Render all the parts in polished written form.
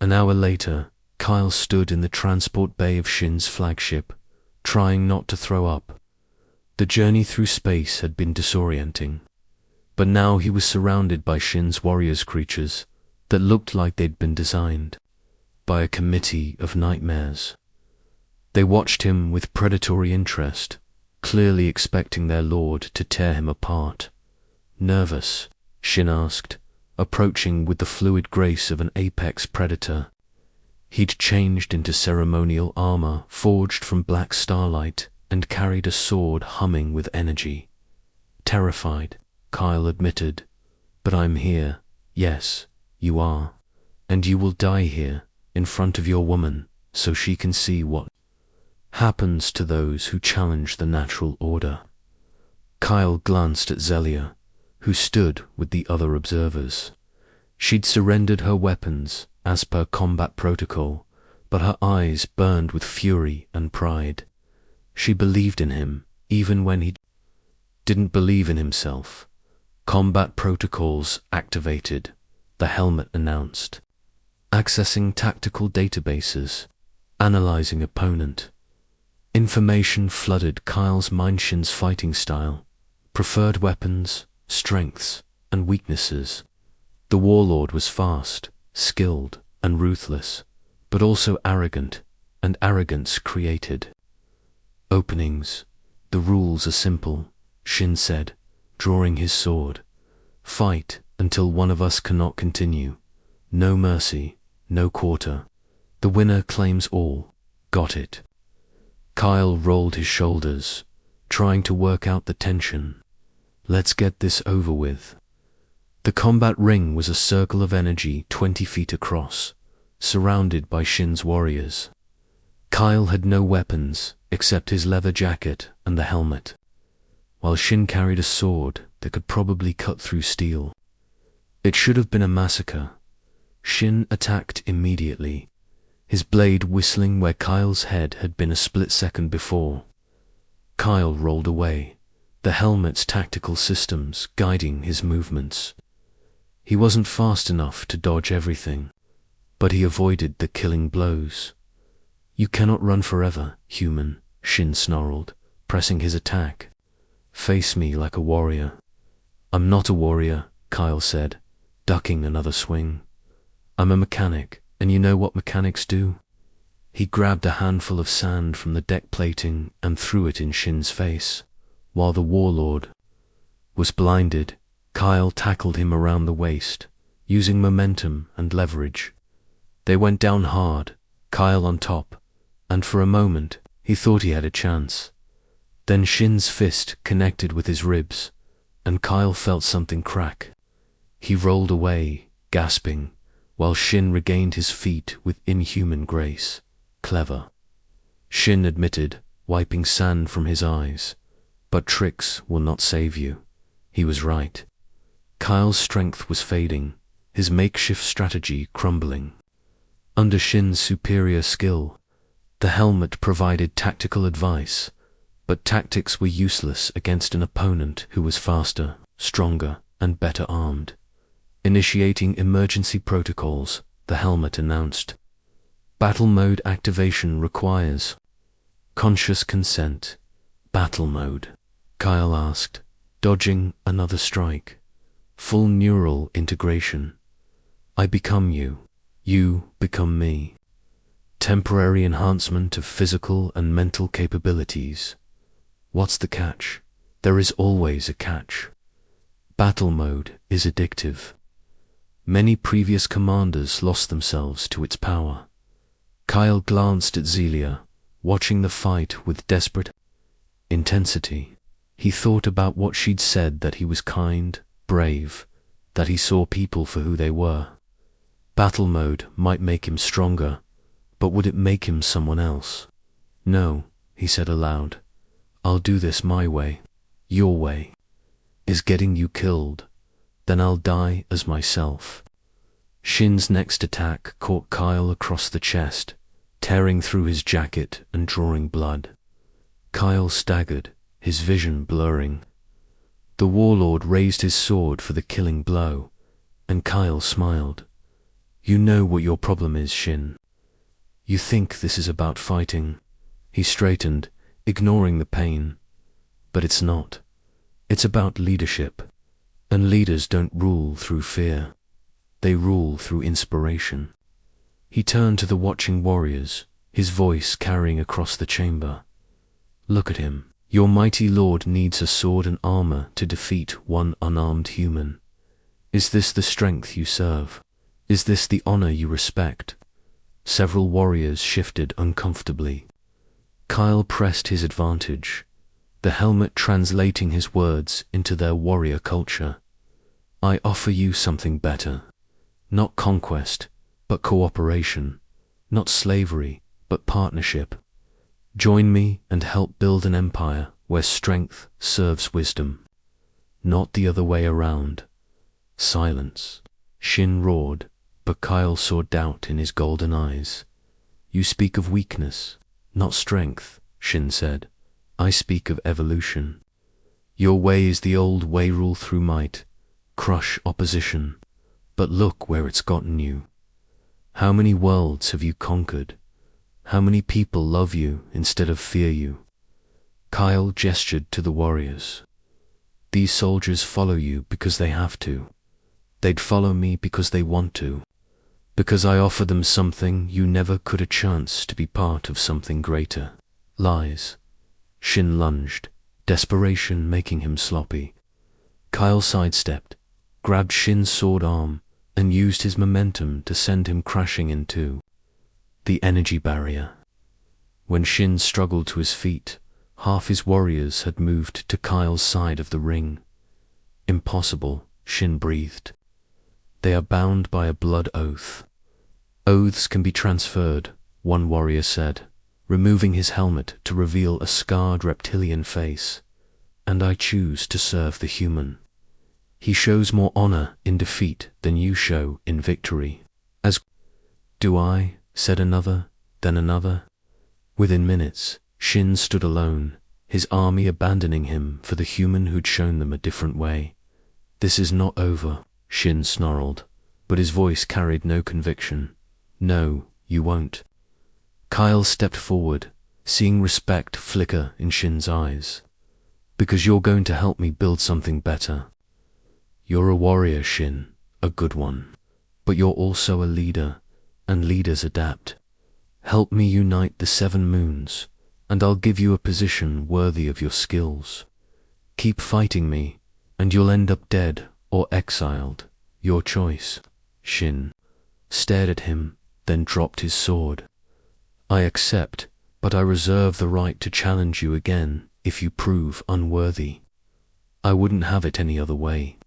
An hour later, Kyle stood in the transport bay of Shin's flagship, trying not to throw up. The journey through space had been disorienting, but now he was surrounded by Shin's warriors creatures that looked like they'd been designed by a committee of nightmares. They watched him with predatory interest, clearly expecting their lord to tear him apart. Nervous? Shin asked, approaching with the fluid grace of an apex predator. He'd changed into ceremonial armor forged from black starlight and carried a sword humming with energy. Terrified, Kyle admitted, "But I'm here." "Yes, you are. And you will die here, in front of your woman, so she can see what happens to those who challenge the natural order." Kyle glanced at Zelia, who stood with the other observers. She'd surrendered her weapons as per combat protocol, but her eyes burned with fury and pride. She believed in him, even when he didn't believe in himself. "Combat protocols activated," the helmet announced. "Accessing tactical databases, analyzing opponent." Information flooded Kyle's mind. Shin's fighting style, preferred weapons, strengths, and weaknesses. The warlord was fast, skilled, and ruthless, but also arrogant, and arrogance created openings. "The rules are simple," Shin said, drawing his sword. "Fight until one of us cannot continue. No mercy, no quarter. The winner claims all. Got it?" Kyle rolled his shoulders, trying to work out the tension. "Let's get this over with." The combat ring was a circle of energy 20 feet across, surrounded by Shin's warriors. Kyle had no weapons except his leather jacket and the helmet, while Shin carried a sword that could probably cut through steel. It should have been a massacre. Shin attacked immediately, his blade whistling where Kyle's head had been a split second before. Kyle rolled away, the helmet's tactical systems guiding his movements. He wasn't fast enough to dodge everything, but he avoided the killing blows. "You cannot run forever, human," Shin snarled, pressing his attack. "Face me like a warrior." "I'm not a warrior," Kyle said, ducking another swing. "I'm a mechanic, and you know what mechanics do?" He grabbed a handful of sand from the deck plating and threw it in Shin's face. While the warlord was blinded, Kyle tackled him around the waist, using momentum and leverage. They went down hard, Kyle on top, and for a moment he thought he had a chance. Then Shin's fist connected with his ribs, and Kyle felt something crack. He rolled away, gasping, while Shin regained his feet with inhuman grace. "Clever," Shin admitted, wiping sand from his eyes. "But tricks will not save you." He was right. Kyle's strength was fading, his makeshift strategy crumbling. Under Shin's superior skill, the helmet provided tactical advice, but tactics were useless against an opponent who was faster, stronger, and better armed. Initiating emergency protocols, the helmet announced. "Battle mode activation requires conscious consent." "Battle mode?" Kyle asked, dodging another strike. "Full neural integration. I become you. You become me. Temporary enhancement of physical and mental capabilities." "What's the catch?" "There is always a catch. Battle mode is addictive. Many previous commanders lost themselves to its power." Kyle glanced at Zelia, watching the fight with desperate intensity. He thought about what she'd said, that he was kind, brave, that he saw people for who they were. Battle mode might make him stronger, but would it make him someone else? "No," he said aloud. "I'll do this my way. Your way is getting you killed. Then I'll die as myself." Shin's next attack caught Kyle across the chest, tearing through his jacket and drawing blood. Kyle staggered, his vision blurring. The warlord raised his sword for the killing blow, and Kyle smiled. You know what your problem is, Shin. You think this is about fighting. He straightened, ignoring the pain. But it's not. It's about leadership. And leaders don't rule through fear. They rule through inspiration. He turned to the watching warriors, his voice carrying across the chamber. Look at him. Your mighty lord needs a sword and armor to defeat one unarmed human. Is this the strength you serve? Is this the honor you respect? Several warriors shifted uncomfortably. Kyle pressed his advantage, the helmet translating his words into their warrior culture. I offer you something better. Not conquest, but cooperation. Not slavery, but partnership. Join me and help build an empire where strength serves wisdom. Not the other way around. Silence. Shin roared, but Kyle saw doubt in his golden eyes. You speak of weakness, not strength, Shin said. I speak of evolution. Your way is the old way, rule through might, crush opposition. But look where it's gotten you. How many worlds have you conquered? How many people love you instead of fear you? Kyle gestured to the warriors. These soldiers follow you because they have to. They'd follow me because they want to. Because I offer them something you never could, a chance to be part of something greater. Lies. Shin lunged, desperation making him sloppy. Kyle sidestepped, grabbed Shin's sword arm, and used his momentum to send him crashing in two. The energy barrier. When Shin struggled to his feet, half his warriors had moved to Kyle's side of the ring. Impossible, Shin breathed. They are bound by a blood oath. Oaths can be transferred, one warrior said, removing his helmet to reveal a scarred reptilian face. And I choose to serve the human. He shows more honor in defeat than you show in victory. As do I, said another, then another. Within minutes, Shin stood alone, his army abandoning him for the human who'd shown them a different way. This is not over, Shin snarled, but his voice carried no conviction. No, you won't. Kyle stepped forward, seeing respect flicker in Shin's eyes. Because you're going to help me build something better. You're a warrior, Shin, a good one. But you're also a leader, and leaders adapt. Help me unite the 7 moons, and I'll give you a position worthy of your skills. Keep fighting me, and you'll end up dead or exiled. Your choice. Shin stared at him, then dropped his sword. I accept, but I reserve the right to challenge you again if you prove unworthy. I wouldn't have it any other way.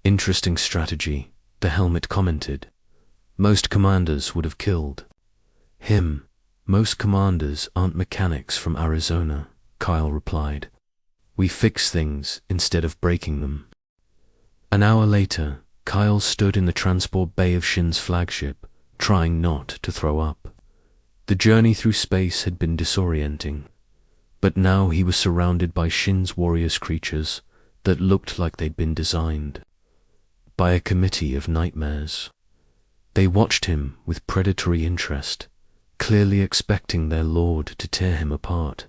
Interesting strategy, the helmet commented. Most commanders would have killed him. Most commanders aren't mechanics from Arizona, Kyle replied. We fix things instead of breaking them. An hour later, Kyle stood in the transport bay of Shin's flagship, trying not to throw up. The journey through space had been disorienting, but now he was surrounded by Shin's warriors, creatures that looked like they'd been designed by a committee of nightmares. They watched him with predatory interest, clearly expecting their lord to tear him apart.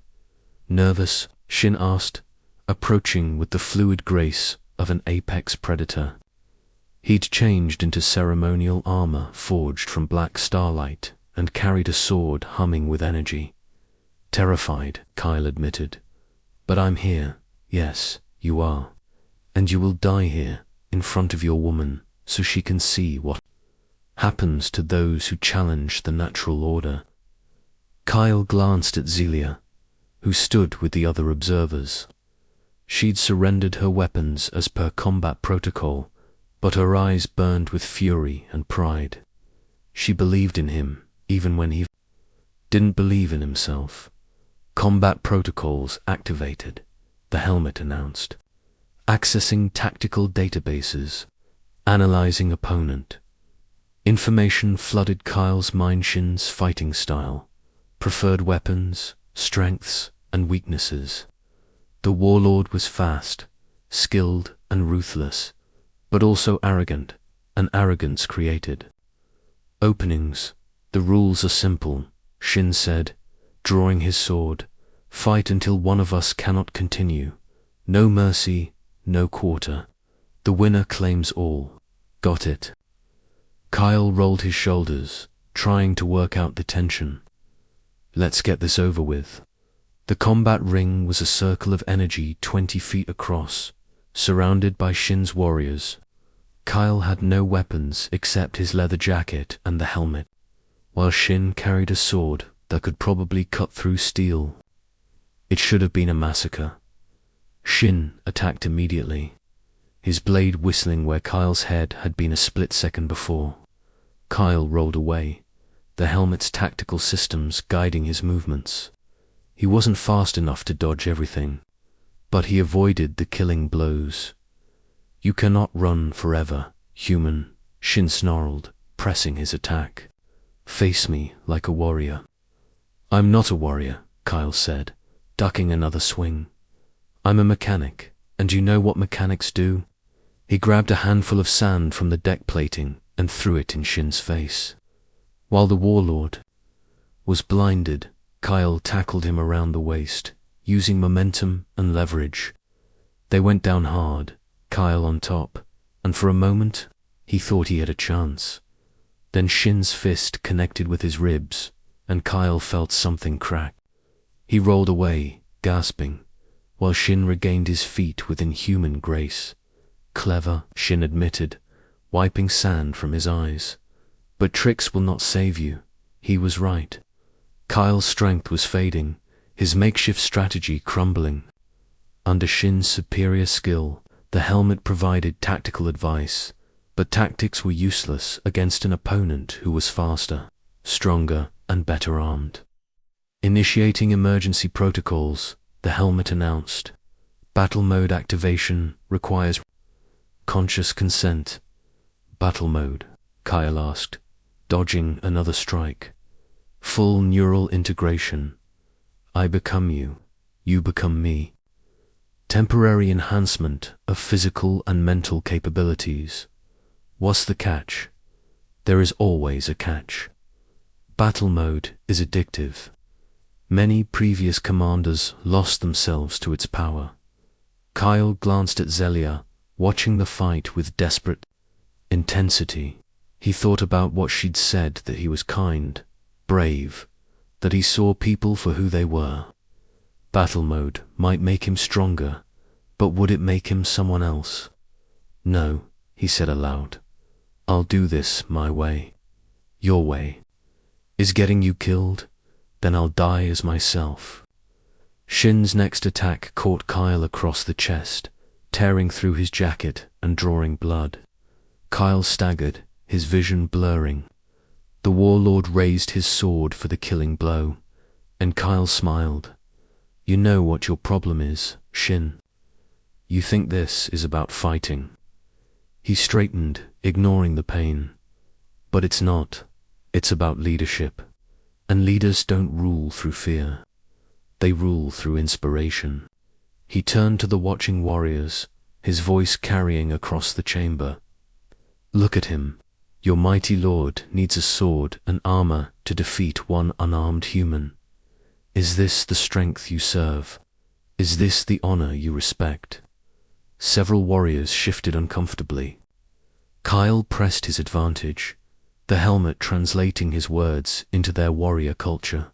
Nervous, Shin asked, approaching with the fluid grace of an apex predator. He'd changed into ceremonial armor forged from black starlight and carried a sword humming with energy. Terrified, Kyle admitted. But I'm here. Yes, you are. And you will die here, in front of your woman, so she can see what happens to those who challenge the natural order. Kyle glanced at Zelia, who stood with the other observers. She'd surrendered her weapons as per combat protocol, but her eyes burned with fury and pride. She believed in him, even when he didn't believe in himself. Combat protocols activated, the helmet announced. Accessing tactical databases, analyzing opponent. Information flooded Kyle's mind. Shin's fighting style, preferred weapons, strengths, and weaknesses. The warlord was fast, skilled, and ruthless, but also arrogant, and arrogance created Openings. The rules are simple, Shin said, drawing his sword. Fight until one of us cannot continue. No mercy, no quarter. The winner claims all. Got it? Kyle rolled his shoulders, trying to work out the tension. Let's get this over with. The combat ring was a circle of energy 20 feet across, surrounded by Shin's warriors. Kyle had no weapons except his leather jacket and the helmet, while Shin carried a sword that could probably cut through steel. It should have been a massacre. Shin attacked immediately, his blade whistling where Kyle's head had been a split second before. Kyle rolled away, the helmet's tactical systems guiding his movements. He wasn't fast enough to dodge everything, but he avoided the killing blows. You cannot run forever, human, Shin snarled, pressing his attack. Face me like a warrior. I'm not a warrior, Kyle said, ducking another swing. I'm a mechanic, and you know what mechanics do? He grabbed a handful of sand from the deck plating and threw it in Shin's face. While the warlord was blinded, Kyle tackled him around the waist, using momentum and leverage. They went down hard, Kyle on top, and for a moment, he thought he had a chance. Then Shin's fist connected with his ribs, and Kyle felt something crack. He rolled away, gasping, while Shin regained his feet with inhuman grace. Clever, Shin admitted, wiping sand from his eyes. But tricks will not save you. He was right. Kyle's strength was fading, his makeshift strategy crumbling. Under Shin's superior skill, the helmet provided tactical advice, but tactics were useless against an opponent who was faster, stronger, and better armed. Initiating emergency protocols, the helmet announced. Battle mode activation requires conscious consent. Battle mode, Kyle asked, dodging another strike. Full neural integration. I become you, you become me. Temporary enhancement of physical and mental capabilities. What's the catch? There is always a catch. Battle mode is addictive. Many previous commanders lost themselves to its power. Kyle glanced at Zelia, watching the fight with desperate intensity. He thought about what she'd said, that he was kind, brave, that he saw people for who they were. Battle mode might make him stronger, but would it make him someone else? No, he said aloud. I'll do this my way. Your way is getting you killed, then I'll die as myself. Shin's next attack caught Kyle across the chest, tearing through his jacket and drawing blood. Kyle staggered, his vision blurring. The warlord raised his sword for the killing blow, and Kyle smiled. You know what your problem is, Shin. You think this is about fighting. He straightened, ignoring the pain. But it's not. It's about leadership. And leaders don't rule through fear. They rule through inspiration. He turned to the watching warriors, his voice carrying across the chamber. Look at him. Your mighty lord needs a sword and armor to defeat one unarmed human. Is this the strength you serve? Is this the honor you respect? Several warriors shifted uncomfortably. Kyle pressed his advantage, the helmet translating his words into their warrior culture.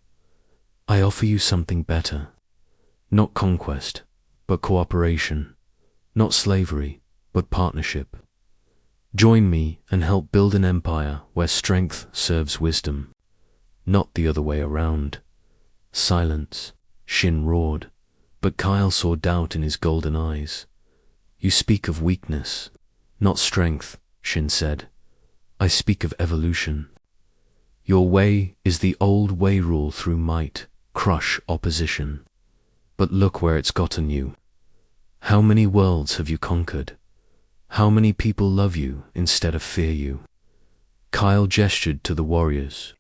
I offer you something better. Not conquest, but cooperation. Not slavery, but partnership. Join me and help build an empire where strength serves wisdom. Not the other way around. Silence, Shin roared, but Kyle saw doubt in his golden eyes. You speak of weakness, not strength, Shin said. I speak of evolution. Your way is the old way, rule through might, crush opposition. But look where it's gotten you. How many worlds have you conquered? How many people love you instead of fear you? Kyle gestured to the warriors.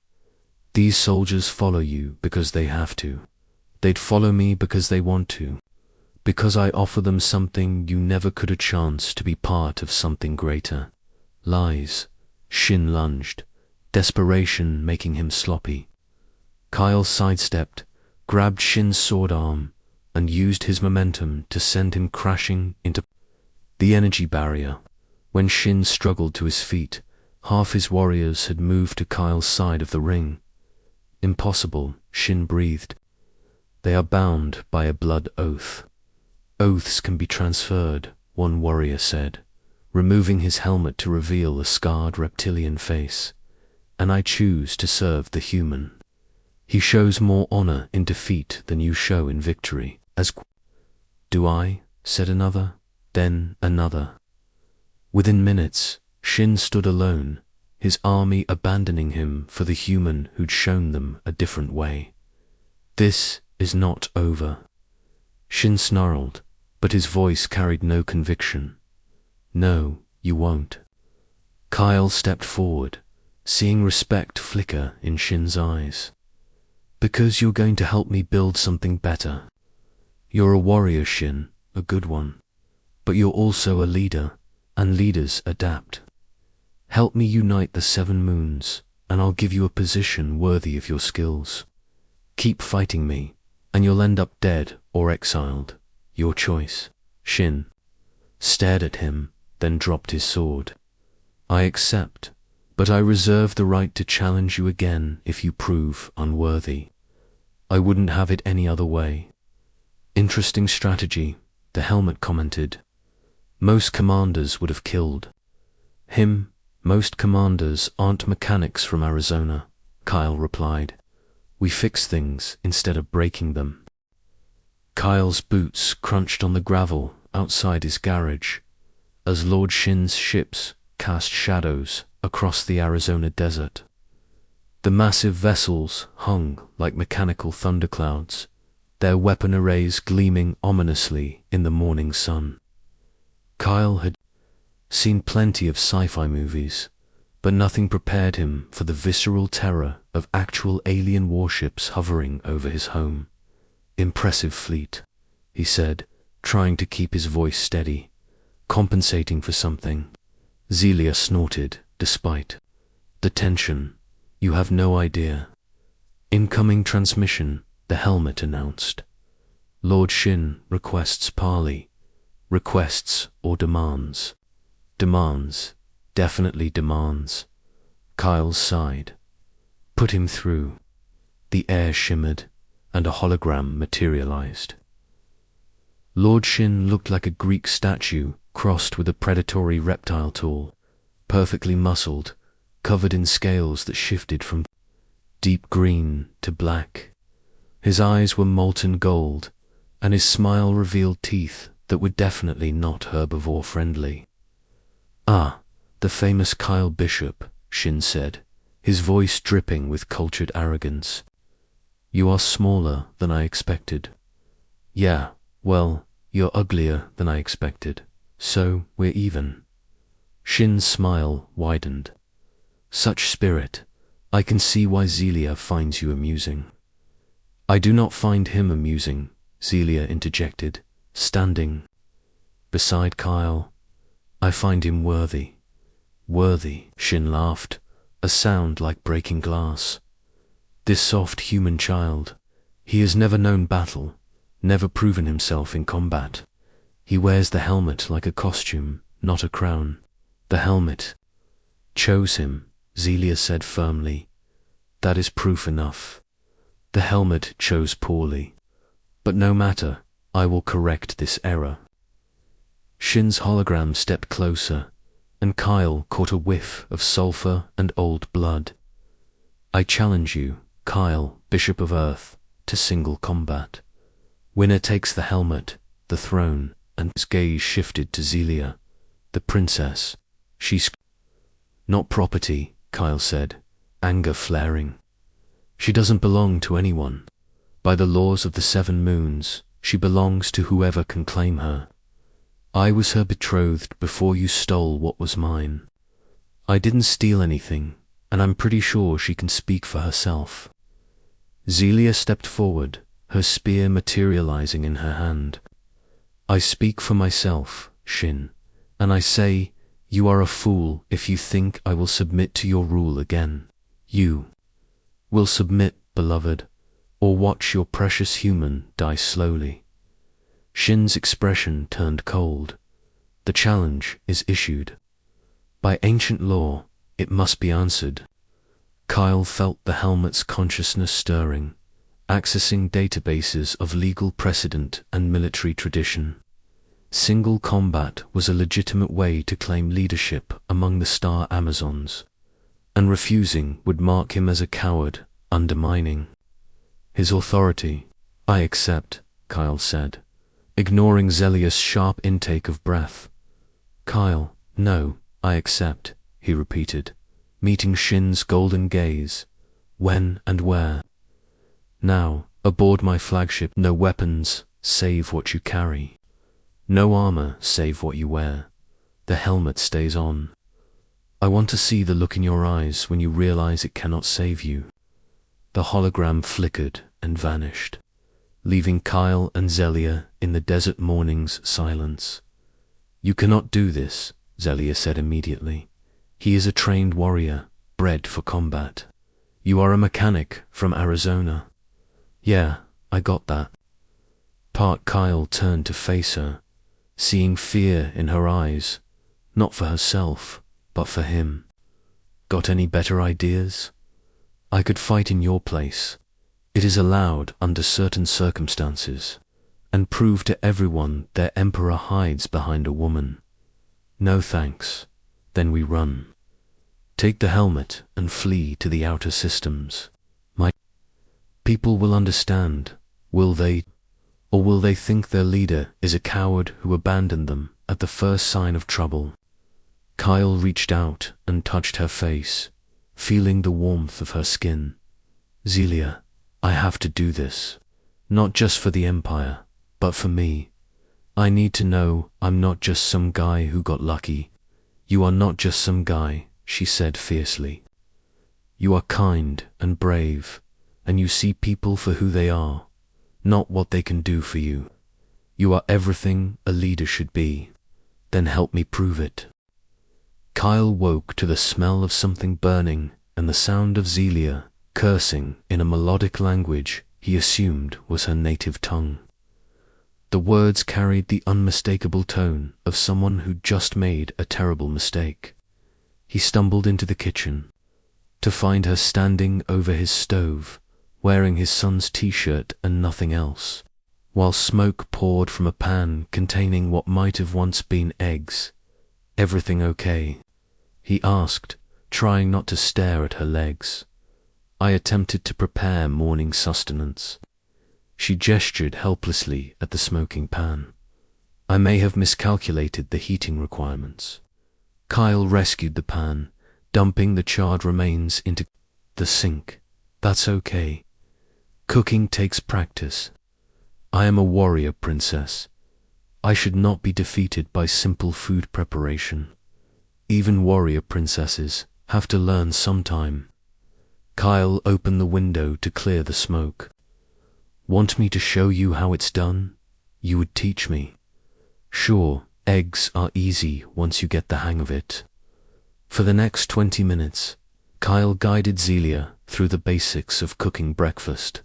These soldiers follow you because they have to. They'd follow me because they want to. Because I offer them something you never could, a chance to be part of something greater. Lies. Shin lunged, desperation making him sloppy. Kyle sidestepped, grabbed Shin's sword arm, and used his momentum to send him crashing into the energy barrier. When Shin struggled to his feet, half his warriors had moved to Kyle's side of the ring. Impossible, Shin breathed. They are bound by a blood oath. Oaths can be transferred, one warrior said, removing his helmet to reveal a scarred reptilian face. And I choose to serve the human. He shows more honor in defeat than you show in victory. Do I? Said another, then another. Within minutes, Shin stood alone, his army abandoning him for the human who'd shown them a different way. This is not over. Shin snarled, but his voice carried no conviction. No, you won't. Kyle stepped forward, seeing respect flicker in Shin's eyes. Because you're going to help me build something better. You're a warrior, Shin, a good one. But you're also a leader, and leaders adapt. Help me unite the 7 moons, and I'll give you a position worthy of your skills. Keep fighting me, and you'll end up dead or exiled. Your choice. Shin stared at him, then dropped his sword. I accept, but I reserve the right to challenge you again if you prove unworthy. I wouldn't have it any other way. Interesting strategy, the helmet commented. Most commanders would have killed him. Most commanders aren't mechanics from Arizona, Kyle replied. We fix things instead of breaking them. Kyle's boots crunched on the gravel outside his garage as Lord Shin's ships cast shadows across the Arizona desert. The massive vessels hung like mechanical thunderclouds, their weapon arrays gleaming ominously in the morning sun. Kyle had seen plenty of sci-fi movies, but nothing prepared him for the visceral terror of actual alien warships hovering over his home. Impressive fleet, he said, trying to keep his voice steady, compensating for something. Zelia snorted, despite the tension. You have no idea. Incoming transmission, the helmet announced. Lord Shin requests parley. Requests or demands? Demands. Definitely demands. Kyle sighed. Put him through. The air shimmered, and a hologram materialized. Lord Shin looked like a Greek statue crossed with a predatory reptile tool, perfectly muscled, covered in scales that shifted from deep green to black. His eyes were molten gold, and his smile revealed teeth that were definitely not herbivore-friendly. Ah, the famous Kyle Bishop, Shin said, his voice dripping with cultured arrogance. You are smaller than I expected. Yeah, well, you're uglier than I expected, so we're even. Shin's smile widened. Such spirit, I can see why Zelia finds you amusing. I do not find him amusing, Zelia interjected, standing beside Kyle. I find him worthy. Worthy, Shin laughed, a sound like breaking glass. This soft human child, he has never known battle, never proven himself in combat. He wears the helmet like a costume, not a crown. The helmet chose him, Zelia said firmly. That is proof enough. The helmet chose poorly. But no matter, I will correct this error. Shin's hologram stepped closer, and Kyle caught a whiff of sulfur and old blood. I challenge you, Kyle, Bishop of Earth, to single combat. Winner takes the helmet, the throne, and his gaze shifted to Zelia, the princess. She's not property, Kyle said, anger flaring. She doesn't belong to anyone. By the laws of the 7 moons, she belongs to whoever can claim her. I was her betrothed before you stole what was mine. I didn't steal anything, and I'm pretty sure she can speak for herself. Zelia stepped forward, her spear materializing in her hand. I speak for myself, Shin, and I say, you are a fool if you think I will submit to your rule again. You will submit, beloved, or watch your precious human die slowly. Shin's expression turned cold. The challenge is issued. By ancient law, it must be answered. Kyle felt the helmet's consciousness stirring, accessing databases of legal precedent and military tradition. Single combat was a legitimate way to claim leadership among the Star Amazons, and refusing would mark him as a coward, undermining his authority. I accept, Kyle said, ignoring Zelia's sharp intake of breath. Kyle, no, I accept, he repeated, meeting Shin's golden gaze. When and where? Now, aboard my flagship. No weapons, save what you carry. No armor, save what you wear. The helmet stays on. I want to see the look in your eyes when you realize it cannot save you. The hologram flickered and vanished, leaving Kyle and Zelia in the desert morning's silence. You cannot do this, Zelia said immediately. He is a trained warrior, bred for combat. You are a mechanic from Arizona. Yeah, I got that. Kyle turned to face her, seeing fear in her eyes, not for herself, but for him. Got any better ideas? I could fight in your place. It is allowed under certain circumstances, and prove to everyone their emperor hides behind a woman. No thanks. Then we run. Take the helmet and flee to the outer systems. My people will understand, will they? Or will they think their leader is a coward who abandoned them at the first sign of trouble? Kyle reached out and touched her face, feeling the warmth of her skin. Zelia, I have to do this. Not just for the Empire, but for me. I need to know I'm not just some guy who got lucky. You are not just some guy, she said fiercely. You are kind and brave, and you see people for who they are, not what they can do for you. You are everything a leader should be. Then help me prove it. Kyle woke to the smell of something burning and the sound of Zelia cursing in a melodic language he assumed was her native tongue. The words carried the unmistakable tone of someone who'd just made a terrible mistake. He stumbled into the kitchen, to find her standing over his stove, wearing his son's t-shirt and nothing else, while smoke poured from a pan containing what might have once been eggs. Everything okay? He asked, trying not to stare at her legs. I attempted to prepare morning sustenance. She gestured helplessly at the smoking pan. I may have miscalculated the heating requirements. Kyle rescued the pan, dumping the charred remains into the sink. That's okay. Cooking takes practice. I am a warrior princess. I should not be defeated by simple food preparation. Even warrior princesses have to learn sometime. Kyle opened the window to clear the smoke. Want me to show you how it's done? You would teach me. Sure, eggs are easy once you get the hang of it. For the next 20 minutes, Kyle guided Zelia through the basics of cooking breakfast.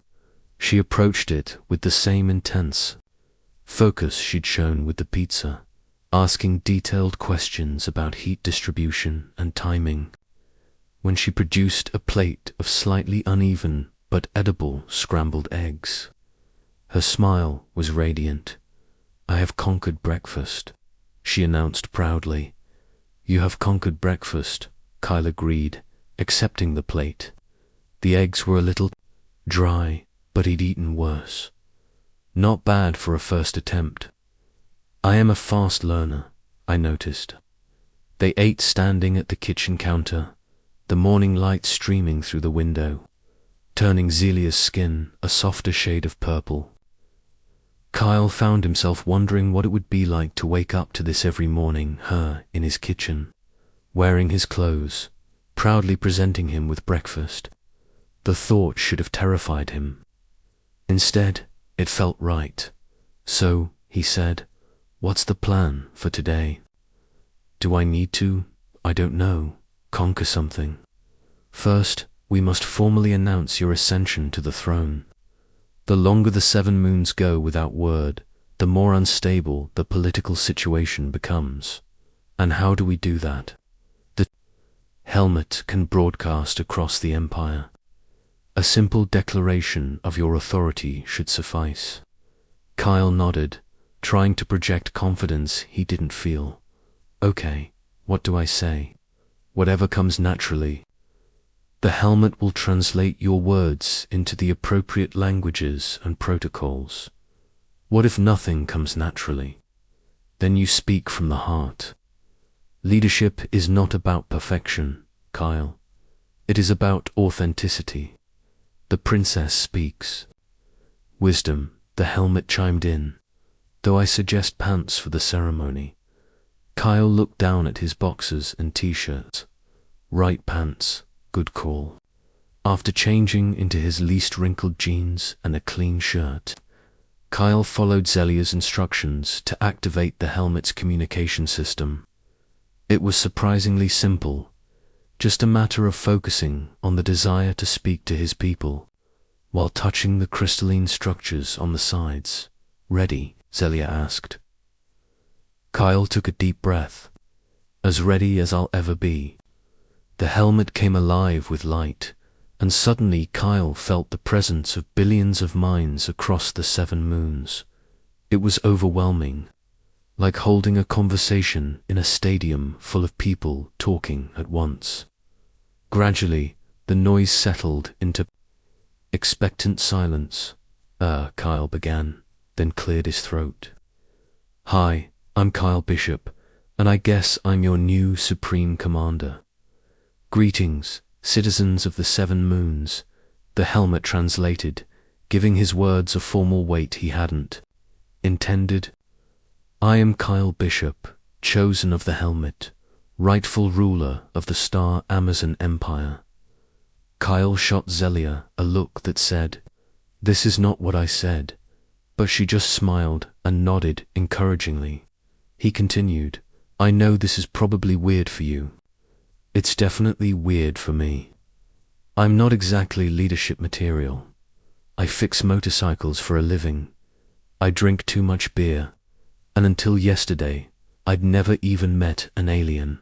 She approached it with the same intense focus she'd shown with the pizza, asking detailed questions about heat distribution and timing. When she produced a plate of slightly uneven but edible scrambled eggs, her smile was radiant. I have conquered breakfast, she announced proudly. You have conquered breakfast, Kyle agreed, accepting the plate. The eggs were a little dry, but he'd eaten worse. Not bad for a first attempt. I am a fast learner, I noticed. They ate standing at the kitchen counter, the morning light streaming through the window, turning Zelia's skin a softer shade of purple. Kyle found himself wondering what it would be like to wake up to this every morning, her in his kitchen, wearing his clothes, proudly presenting him with breakfast. The thought should have terrified him. Instead, it felt right. So, he said, what's the plan for today? Do I need to, I don't know, conquer something? First, we must formally announce your ascension to the throne. The longer the 7 moons go without word, the more unstable the political situation becomes. And how do we do that? The helmet can broadcast across the empire. A simple declaration of your authority should suffice. Kyle nodded, trying to project confidence he didn't feel. Okay, what do I say? Whatever comes naturally. The helmet will translate your words into the appropriate languages and protocols. What if nothing comes naturally? Then you speak from the heart. Leadership is not about perfection, Kyle. It is about authenticity. The princess speaks. Wisdom, the helmet chimed in. Though I suggest pants for the ceremony. Kyle looked down at his boxers and t-shirts. Right pants, good call. After changing into his least wrinkled jeans and a clean shirt, Kyle followed Zelia's instructions to activate the helmet's communication system. It was surprisingly simple, just a matter of focusing on the desire to speak to his people, while touching the crystalline structures on the sides. Ready? Zelia asked. Kyle took a deep breath. As ready as I'll ever be. The helmet came alive with light, and suddenly Kyle felt the presence of billions of minds across the 7 moons. It was overwhelming, like holding a conversation in a stadium full of people talking at once. Gradually, the noise settled into expectant silence. Kyle began, then cleared his throat. Hi, I'm Kyle Bishop, and I guess I'm your new Supreme Commander. Greetings, citizens of the 7 moons, the helmet translated, giving his words a formal weight he hadn't intended. I am Kyle Bishop, chosen of the helmet, rightful ruler of the Star Amazon Empire. Kyle shot Zelia a look that said, "This is not what I said," but she just smiled and nodded encouragingly. He continued, I know this is probably weird for you. It's definitely weird for me. I'm not exactly leadership material. I fix motorcycles for a living. I drink too much beer. And until yesterday, I'd never even met an alien.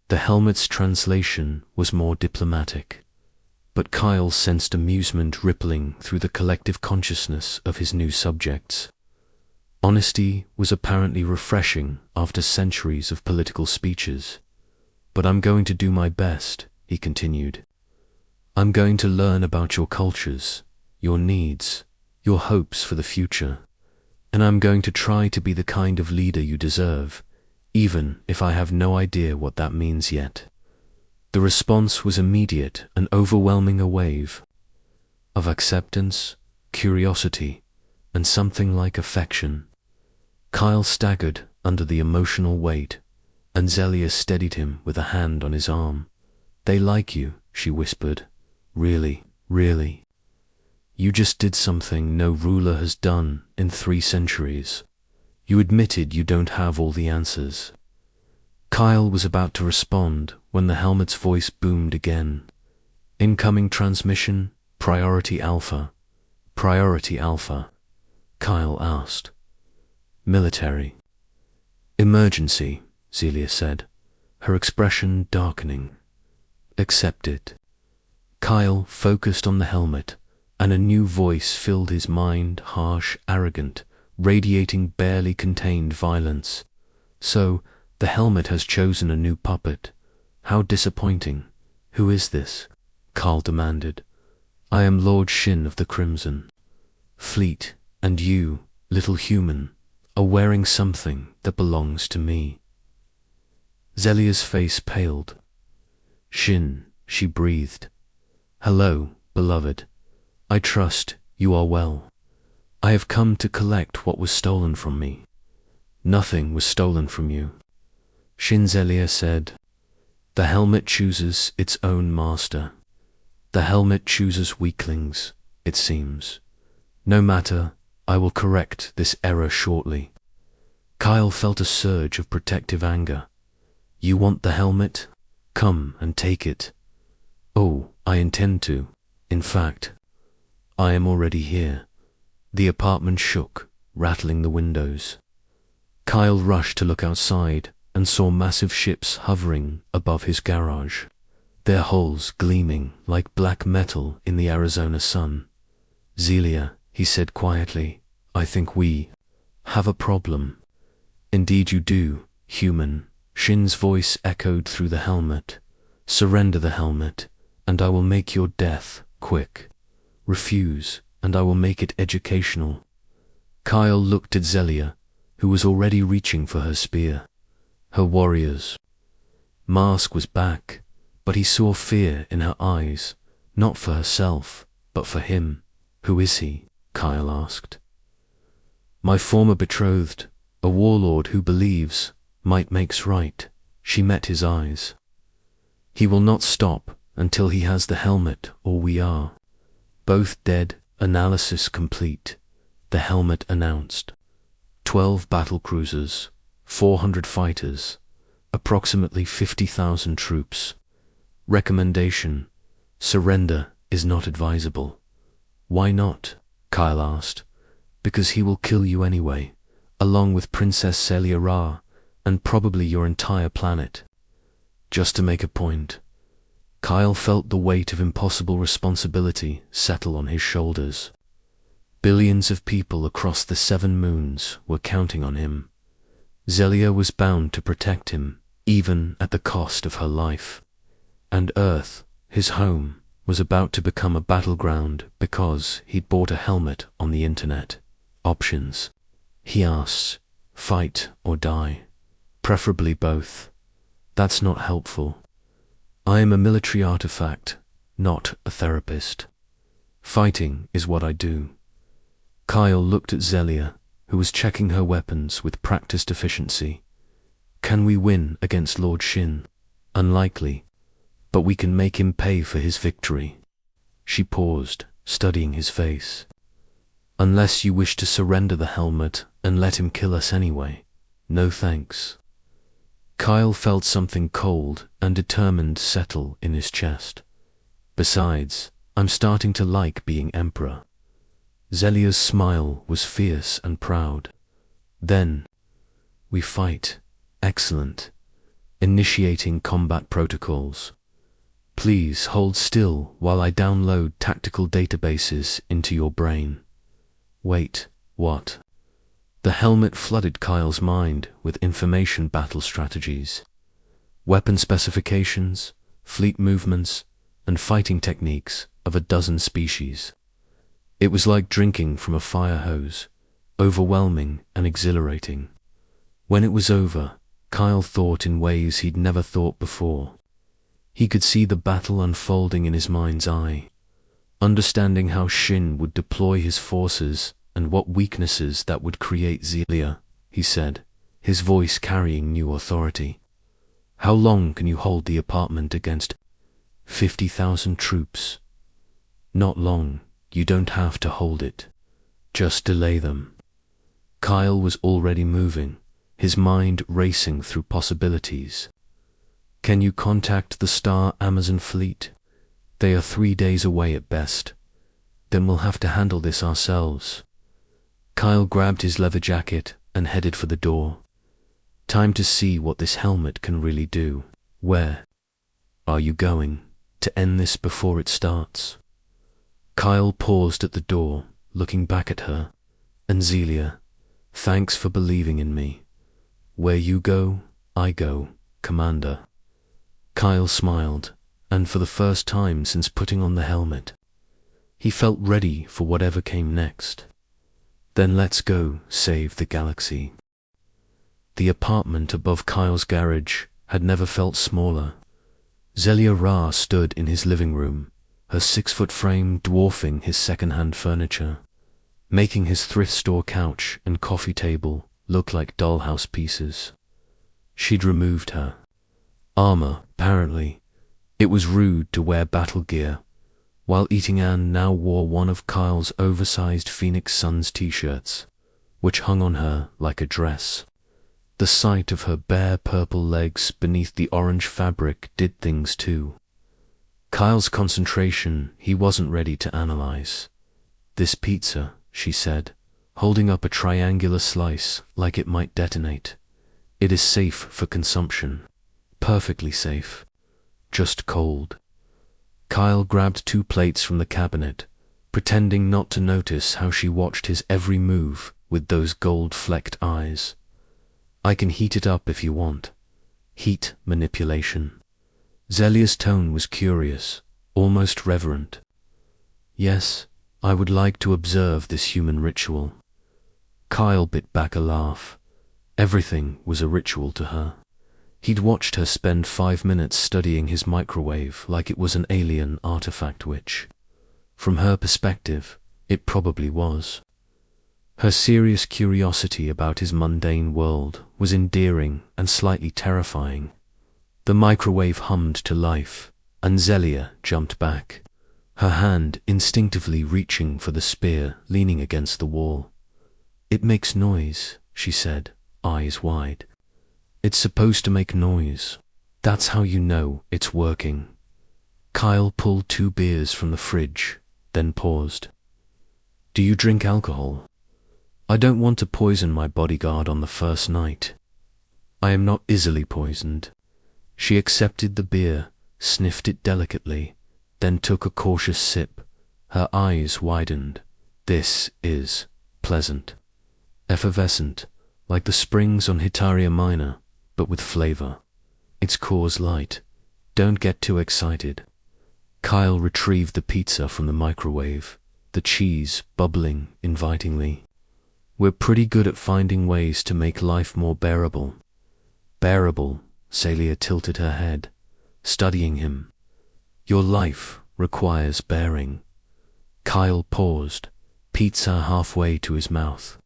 The helmet's translation was more diplomatic. But Kyle sensed amusement rippling through the collective consciousness of his new subjects. Honesty was apparently refreshing after centuries of political speeches. But I'm going to do my best, he continued. I'm going to learn about your cultures, your needs, your hopes for the future, and I'm going to try to be the kind of leader you deserve, even if I have no idea what that means yet. The response was immediate and overwhelming, a wave of acceptance, curiosity, and something like affection. Kyle staggered under the emotional weight, and Zelia steadied him with a hand on his arm. They like you, she whispered. Really, really. You just did something no ruler has done in 3 centuries. You admitted you don't have all the answers. Kyle was about to respond when the helmet's voice boomed again. Incoming transmission, Priority Alpha. Priority Alpha. Kyle asked. Military. Emergency, Zelia said, her expression darkening. Accepted. Kyle focused on the helmet, and a new voice filled his mind, harsh, arrogant, radiating barely contained violence. So, the helmet has chosen a new puppet. How disappointing. Who is this? Kyle demanded. I am Lord Shin of the Crimson Fleet, and you, little human, are wearing something that belongs to me. Zelia's face paled. Shin, she breathed. Hello, beloved. I trust you are well. I have come to collect what was stolen from me. Nothing was stolen from you. Shin, Zelia said. The helmet chooses its own master. The helmet chooses weaklings, it seems. No matter, I will correct this error shortly. Kyle felt a surge of protective anger. You want the helmet? Come and take it. Oh, I intend to. In fact, I am already here. The apartment shook, rattling the windows. Kyle rushed to look outside and saw massive ships hovering above his garage, their hulls gleaming like black metal in the Arizona sun. Zelia, he said quietly, I think we have a problem. Indeed you do, human. Shin's voice echoed through the helmet. Surrender the helmet, and I will make your death quick. Refuse, and I will make it educational. Kyle looked at Zelia, who was already reaching for her spear. Her warrior's mask was back, but he saw fear in her eyes, not for herself, but for him. Who is he? Kyle asked. My former betrothed, a warlord who believes might makes right. She met his eyes. He will not stop until he has the helmet, or we are both dead. Analysis complete, the helmet announced. 12 battle cruisers, 400 fighters, approximately 50,000 troops. Recommendation: surrender is not advisable. Why not? Kyle asked. Because he will kill you anyway, along with Princess Celia Ra, and probably your entire planet. Just to make a point. Kyle felt the weight of impossible responsibility settle on his shoulders. Billions of people across the 7 moons were counting on him. Zelia was bound to protect him, even at the cost of her life. And Earth, his home, was about to become a battleground because he'd bought a helmet on the internet. Options. He asks, fight or die. Preferably both. That's not helpful. I am a military artifact, not a therapist. Fighting is what I do. Kyle looked at Zelia, who was checking her weapons with practiced efficiency. Can we win against Lord Shin? Unlikely, but we can make him pay for his victory. She paused, studying his face. Unless you wish to surrender the helmet and let him kill us anyway. No thanks. Kyle felt something cold and determined settle in his chest. Besides, I'm starting to like being emperor. Zelia's smile was fierce and proud. Then, we fight. Excellent. Initiating combat protocols. Please hold still while I download tactical databases into your brain. Wait, what? The helmet flooded Kyle's mind with information battle strategies, weapon specifications, fleet movements, and fighting techniques of a dozen species. It was like drinking from a fire hose, overwhelming and exhilarating. When it was over, Kyle thought in ways he'd never thought before. He could see the battle unfolding in his mind's eye, understanding how Shin would deploy his forces and what weaknesses that would create. Zelia, he said, his voice carrying new authority. How long can you hold the apartment against 50,000 troops? Not long. You don't have to hold it. Just delay them. Kyle was already moving, his mind racing through possibilities. Can you contact the Star Amazon fleet? They are 3 days away at best. Then we'll have to handle this ourselves. Kyle grabbed his leather jacket and headed for the door. Time to see what this helmet can really do. Where are you going? To end this before it starts? Kyle paused at the door, looking back at her. And Zelia, thanks for believing in me. Where you go, I go, Commander. Kyle smiled, and for the first time since putting on the helmet, he felt ready for whatever came next. Then let's go save the galaxy. The apartment above Kyle's garage had never felt smaller. Zelia Ra stood in his living room, her 6-foot frame dwarfing his second-hand furniture, making his thrift store couch and coffee table look like dollhouse pieces. She'd removed her armor, apparently. It was rude to wear battle gear, while Eating Anne now wore one of Kyle's oversized Phoenix Suns t-shirts, which hung on her like a dress. The sight of her bare purple legs beneath the orange fabric did things too. Kyle's concentration he wasn't ready to analyze. "This pizza," she said, holding up a triangular slice like it might detonate. "It is safe for consumption. Perfectly safe. Just cold." Kyle grabbed 2 plates from the cabinet, pretending not to notice how she watched his every move with those gold-flecked eyes. "I can heat it up if you want." Heat manipulation. Zelia's tone was curious, almost reverent. "Yes, I would like to observe this human ritual." Kyle bit back a laugh. Everything was a ritual to her. He'd watched her spend 5 minutes studying his microwave like it was an alien artifact which, from her perspective, it probably was. Her serious curiosity about his mundane world was endearing and slightly terrifying. The microwave hummed to life, and Zelia jumped back, her hand instinctively reaching for the spear leaning against the wall. "It makes noise," she said, eyes wide. "It's supposed to make noise. That's how you know it's working." Kyle pulled 2 beers from the fridge, then paused. "Do you drink alcohol?" "I don't want to poison my bodyguard on the first night." "I am not easily poisoned." She accepted the beer, sniffed it delicately, then took a cautious sip. Her eyes widened. "This is pleasant. Effervescent, like the springs on Hitaria Minor, but with flavor. Its core's light. Don't get too excited." Kyle retrieved the pizza from the microwave, the cheese bubbling invitingly. "We're pretty good at finding ways to make life more bearable." "Bearable?" Celia tilted her head, studying him. "Your life requires bearing." Kyle paused, pizza halfway to his mouth.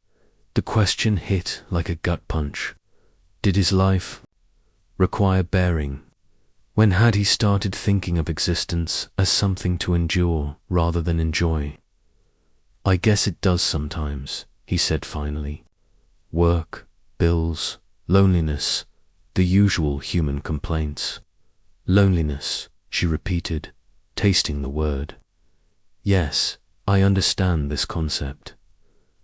The question hit like a gut punch. Did his life require bearing? When had he started thinking of existence as something to endure rather than enjoy? "I guess it does sometimes," he said finally. "Work, bills, loneliness, the usual human complaints." "Loneliness," she repeated, tasting the word. "Yes, I understand this concept."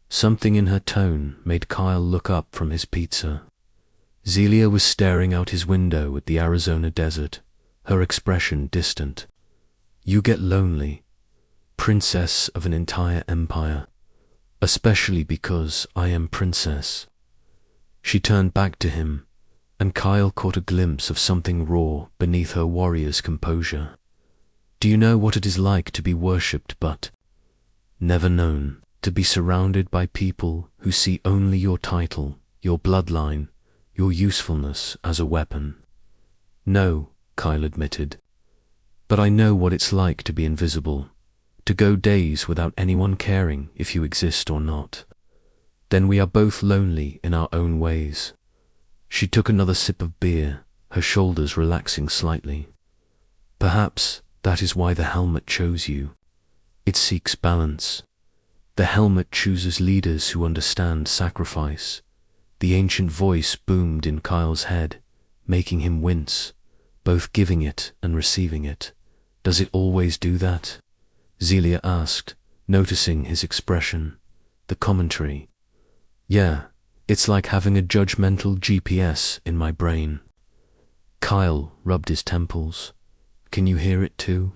Something in her tone made Kyle look up from his pizza. Zelia was staring out his window at the Arizona desert, her expression distant. "You get lonely, princess of an entire empire, especially because I am princess." She turned back to him, and Kyle caught a glimpse of something raw beneath her warrior's composure. "Do you know what it is like to be worshipped but never known, to be surrounded by people who see only your title, your bloodline, your usefulness as a weapon?" "No," Kyle admitted. "But I know what it's like to be invisible, to go days without anyone caring if you exist or not. Then we are both lonely in our own ways." She took another sip of beer, her shoulders relaxing slightly. "Perhaps that is why the helmet chose you. It seeks balance. The helmet chooses leaders who understand sacrifice." The ancient voice boomed in Kyle's head, making him wince, both giving it and receiving it. "Does it always do that?" Zelia asked, noticing his expression, the commentary. "Yeah, it's like having a judgmental GPS in my brain." Kyle rubbed his temples. "Can you hear it too?"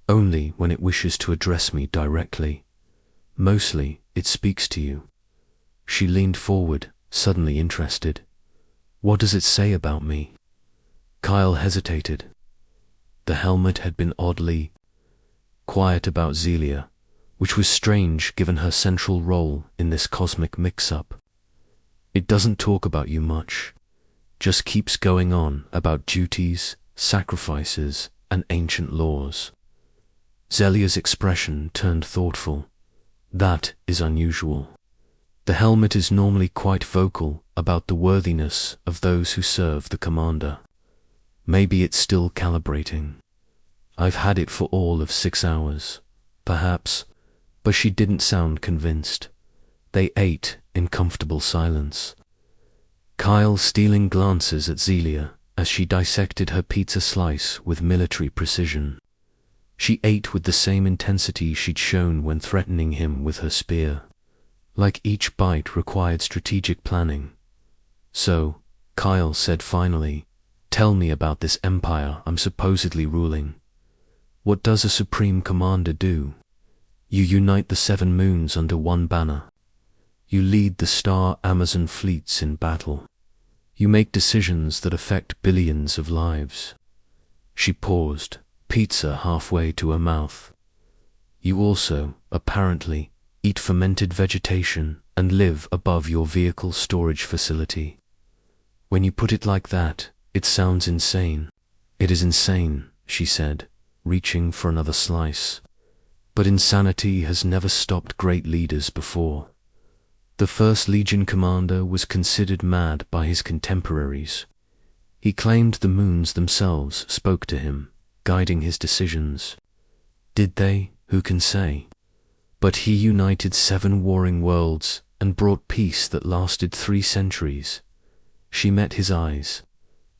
"Only when it wishes to address me directly. Mostly, it speaks to you." She leaned forward, suddenly interested. "What does it say about me?" Kyle hesitated. The helmet had been oddly quiet about Zelia, which was strange given her central role in this cosmic mix-up. "It doesn't talk about you much, just keeps going on about duties, sacrifices, and ancient laws." Zelia's expression turned thoughtful. "That is unusual. The helmet is normally quite vocal about the worthiness of those who serve the commander. Maybe it's still calibrating. I've had it for all of 6 hours, perhaps," but she didn't sound convinced. They ate in comfortable silence. Kyle stealing glances at Zelia as she dissected her pizza slice with military precision. She ate with the same intensity she'd shown when threatening him with her spear. Like each bite required strategic planning. "So," Kyle said finally, "tell me about this empire I'm supposedly ruling. What does a supreme commander do? You unite the 7 moons under one banner. You lead the star Amazon fleets in battle. You make decisions that affect billions of lives." She paused, pizza halfway to her mouth. "You also, apparently, eat fermented vegetation and live above your vehicle storage facility. When you put it like that, it sounds insane." "It is insane," she said, reaching for another slice. "But insanity has never stopped great leaders before. The First Legion commander was considered mad by his contemporaries. He claimed the moons themselves spoke to him, guiding his decisions. Did they? Who can say? But he united 7 warring worlds and brought peace that lasted 3 centuries. She met his eyes.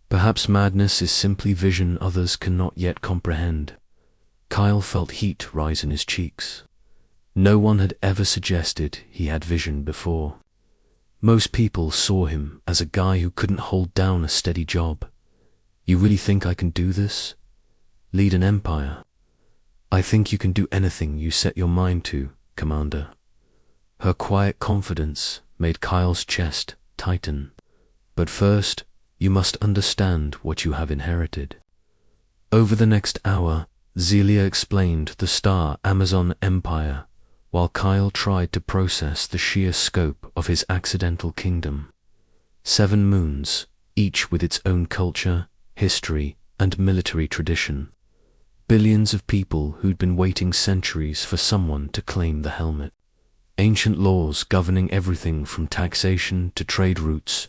Perhaps madness is simply vision others cannot yet comprehend. Kyle felt heat rise in his cheeks. No one had ever suggested he had vision before. Most people saw him as a guy who couldn't hold down a steady job. "You really think I can do this? Lead an empire?" "I think you can do anything you set your mind to, Commander." Her quiet confidence made Kyle's chest tighten. "But first, you must understand what you have inherited." Over the next hour, Zelia explained the star Amazon Empire, while Kyle tried to process the sheer scope of his accidental kingdom. 7 moons, each with its own culture, history, and military tradition. Billions of people who'd been waiting centuries for someone to claim the helmet. Ancient laws governing everything from taxation to trade routes.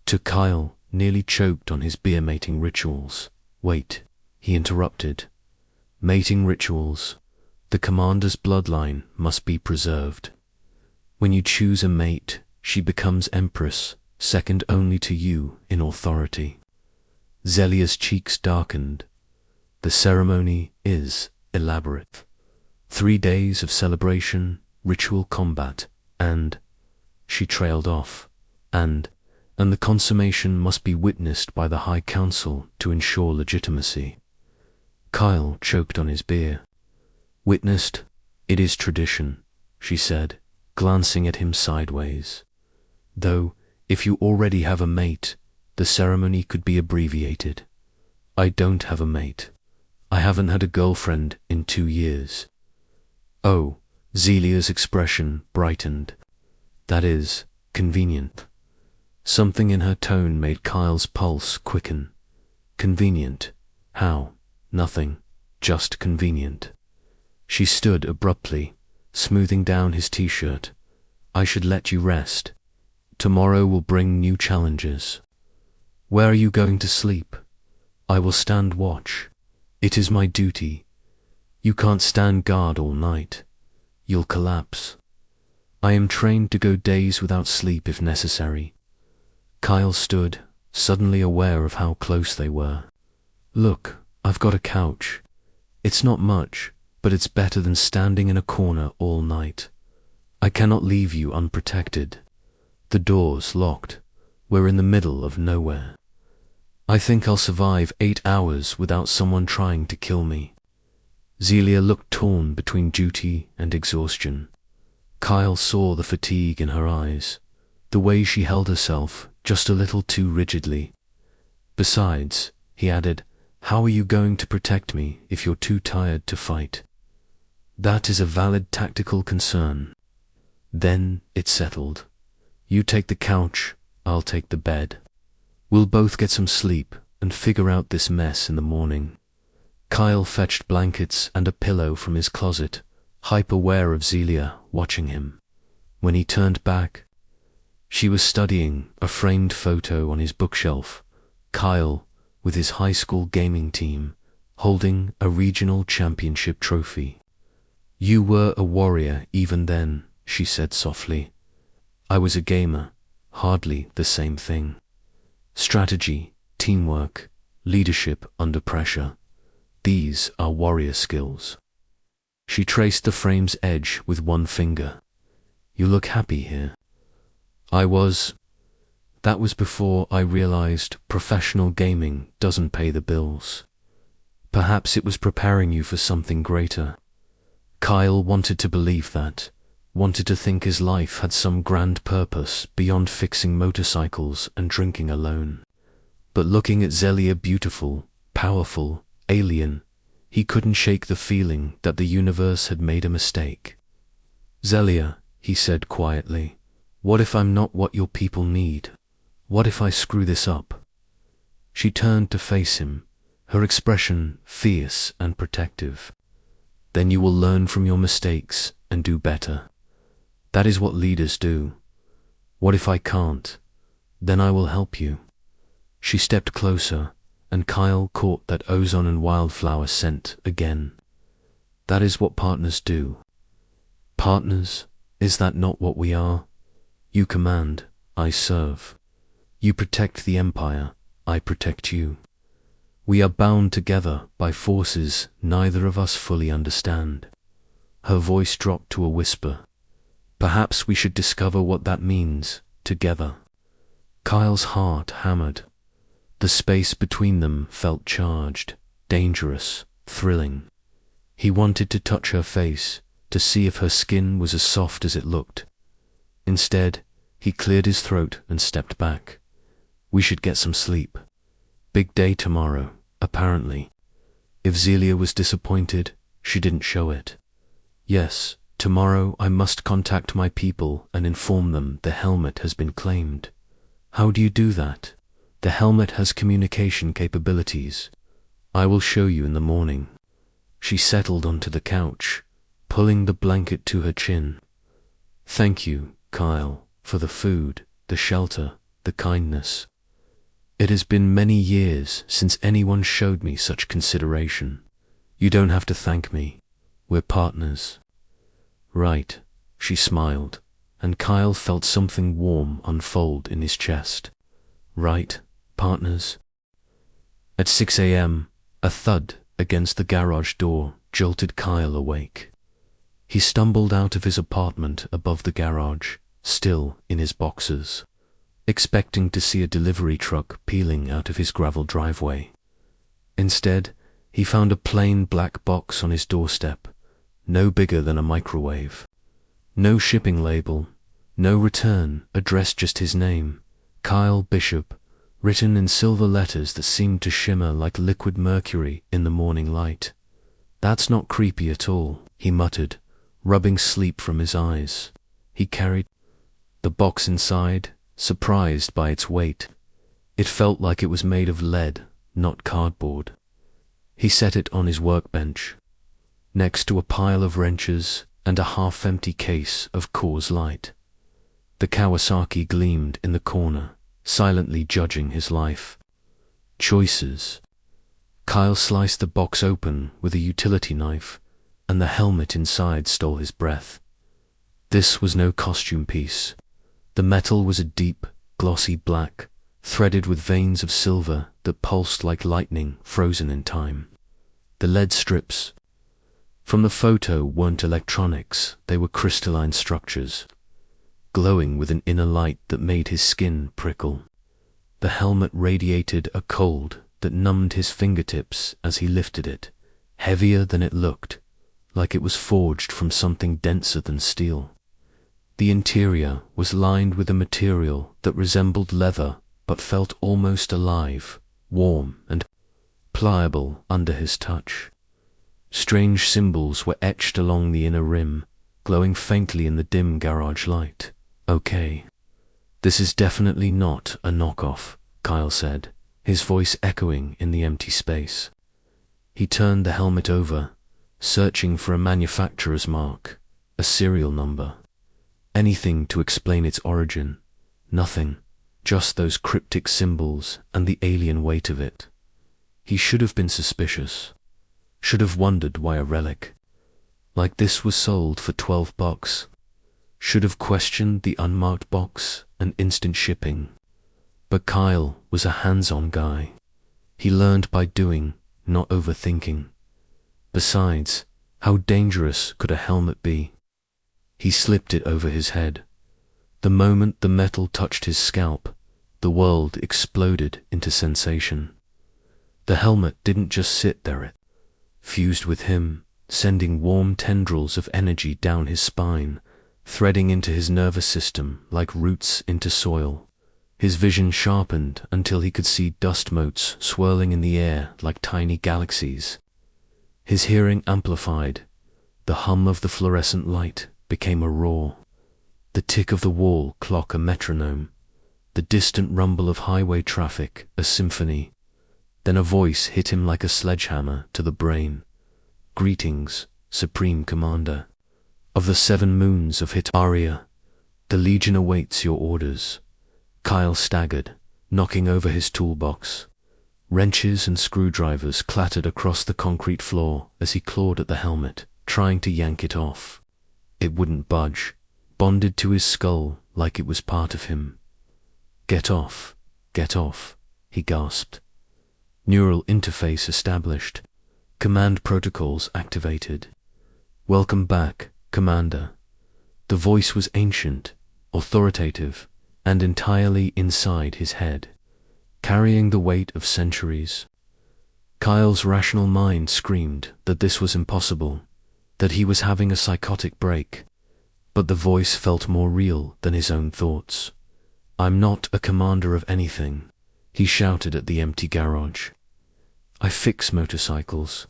To Kyle, nearly choked on his beer-mating rituals. "Wait," he interrupted. "Mating rituals. The commander's bloodline must be preserved. When you choose a mate, she becomes empress, second only to you in authority." Zelia's cheeks darkened. "The ceremony is elaborate. 3 days of celebration, ritual combat, and—" She trailed off. And the consummation must be witnessed by the High Council to ensure legitimacy." Kyle choked on his beer. "Witnessed? It is tradition," she said, glancing at him sideways. "Though, if you already have a mate, the ceremony could be abbreviated. I don't have a mate. I haven't had a girlfriend in 2 years. "Oh," Zelia's expression brightened. "That is convenient." Something in her tone made Kyle's pulse quicken. "Convenient? How?" "Nothing. Just convenient." She stood abruptly, smoothing down his t-shirt. "I should let you rest. Tomorrow will bring new challenges." "Where are you going to sleep?" "I will stand watch. It is my duty. You can't stand guard all night. You'll collapse. I am trained to go days without sleep if necessary." Kyle stood, suddenly aware of how close they were. "Look, I've got a couch. It's not much, but it's better than standing in a corner all night. I cannot leave you unprotected. The door's locked. We're in the middle of nowhere. I think I'll survive 8 hours without someone trying to kill me." Zelia looked torn between duty and exhaustion. Kyle saw the fatigue in her eyes, the way she held herself just a little too rigidly. "Besides," he added, "how are you going to protect me if you're too tired to fight?" "That is a valid tactical concern." Then it settled. "You take the couch, I'll take the bed. We'll both get some sleep and figure out this mess in the morning." Kyle fetched blankets and a pillow from his closet, hyper-aware of Zelia watching him. When he turned back, she was studying a framed photo on his bookshelf, Kyle with his high school gaming team, holding a regional championship trophy. "You were a warrior even then," she said softly. "I was a gamer, hardly the same thing. Strategy, teamwork, leadership under pressure. These are warrior skills. She traced the frame's edge with one finger. You look happy here. That was before I realized professional gaming doesn't pay the bills. Perhaps it was preparing you for something greater. Kyle wanted to believe that, wanted to think his life had some grand purpose beyond fixing motorcycles and drinking alone. But looking at Zelia, beautiful, powerful, alien, he couldn't shake the feeling that the universe had made a mistake. Zelia, he said quietly, what if I'm not what your people need? What if I screw this up? She turned to face him, her expression fierce and protective. Then you will learn from your mistakes and do better. That is what leaders do. What if I can't? Then I will help you. She stepped closer, and Kyle caught that ozone and wildflower scent again. That is what partners do. Partners, is that not what we are? You command, I serve. You protect the Empire, I protect you. We are bound together by forces neither of us fully understand. Her voice dropped to a whisper. Perhaps we should discover what that means, together. Kyle's heart hammered. The space between them felt charged, dangerous, thrilling. He wanted to touch her face, to see if her skin was as soft as it looked. Instead, he cleared his throat and stepped back. We should get some sleep. Big day tomorrow, apparently. If Zelia was disappointed, she didn't show it. Yes, tomorrow I must contact my people and inform them the helmet has been claimed. How do you do that? The helmet has communication capabilities. I will show you in the morning. She settled onto the couch, pulling the blanket to her chin. Thank you, Kyle, for the food, the shelter, the kindness. It has been many years since anyone showed me such consideration. You don't have to thank me. We're partners. Right, she smiled, and Kyle felt something warm unfold in his chest. Right, partners? At 6 a.m., a thud against the garage door jolted Kyle awake. He stumbled out of his apartment above the garage, still in his boxers, expecting to see a delivery truck peeling out of his gravel driveway. Instead, he found a plain black box on his doorstep, no bigger than a microwave. No shipping label, no return address, just his name, Kyle Bishop, written in silver letters that seemed to shimmer like liquid mercury in the morning light. That's not creepy at all, he muttered, rubbing sleep from his eyes. He carried the box inside, surprised by its weight. It felt like it was made of lead, not cardboard. He set it on his workbench, next to a pile of wrenches and a half-empty case of Coors Light. The Kawasaki gleamed in the corner, silently judging his life. Choices. Kyle sliced the box open with a utility knife, and the helmet inside stole his breath. This was no costume piece. The metal was a deep, glossy black, threaded with veins of silver that pulsed like lightning frozen in time. The lead strips from the photo weren't electronics, they were crystalline structures, glowing with an inner light that made his skin prickle. The helmet radiated a cold that numbed his fingertips as he lifted it, heavier than it looked, like it was forged from something denser than steel. The interior was lined with a material that resembled leather but felt almost alive, warm and pliable under his touch. Strange symbols were etched along the inner rim, glowing faintly in the dim garage light. Okay. This is definitely not a knockoff, Kyle said, his voice echoing in the empty space. He turned the helmet over, searching for a manufacturer's mark, a serial number. Anything to explain its origin. Nothing, just those cryptic symbols and the alien weight of it. He should have been suspicious. Should have wondered why a relic like this was sold for $12. Should have questioned the unmarked box and instant shipping. But Kyle was a hands-on guy. He learned by doing, not overthinking. Besides, how dangerous could a helmet be? He slipped it over his head. The moment the metal touched his scalp, the world exploded into sensation. The helmet didn't just sit there, it fused with him, sending warm tendrils of energy down his spine, threading into his nervous system like roots into soil. His vision sharpened until he could see dust motes swirling in the air like tiny galaxies. His hearing amplified. The hum of the fluorescent light became a roar. The tick of the wall clock a metronome. The distant rumble of highway traffic a symphony. Then a voice hit him like a sledgehammer to the brain. Greetings, Supreme Commander. Of the 7 moons of Hitaria, the Legion awaits your orders. Kyle staggered, knocking over his toolbox. Wrenches and screwdrivers clattered across the concrete floor as he clawed at the helmet, trying to yank it off. It wouldn't budge, bonded to his skull like it was part of him. Get off, he gasped. Neural interface established. Command protocols activated. Welcome back, Commander. The voice was ancient, authoritative, and entirely inside his head, carrying the weight of centuries. Kyle's rational mind screamed that this was impossible, that he was having a psychotic break, but the voice felt more real than his own thoughts. I'm not a commander of anything, he shouted at the empty garage. I fix motorcycles.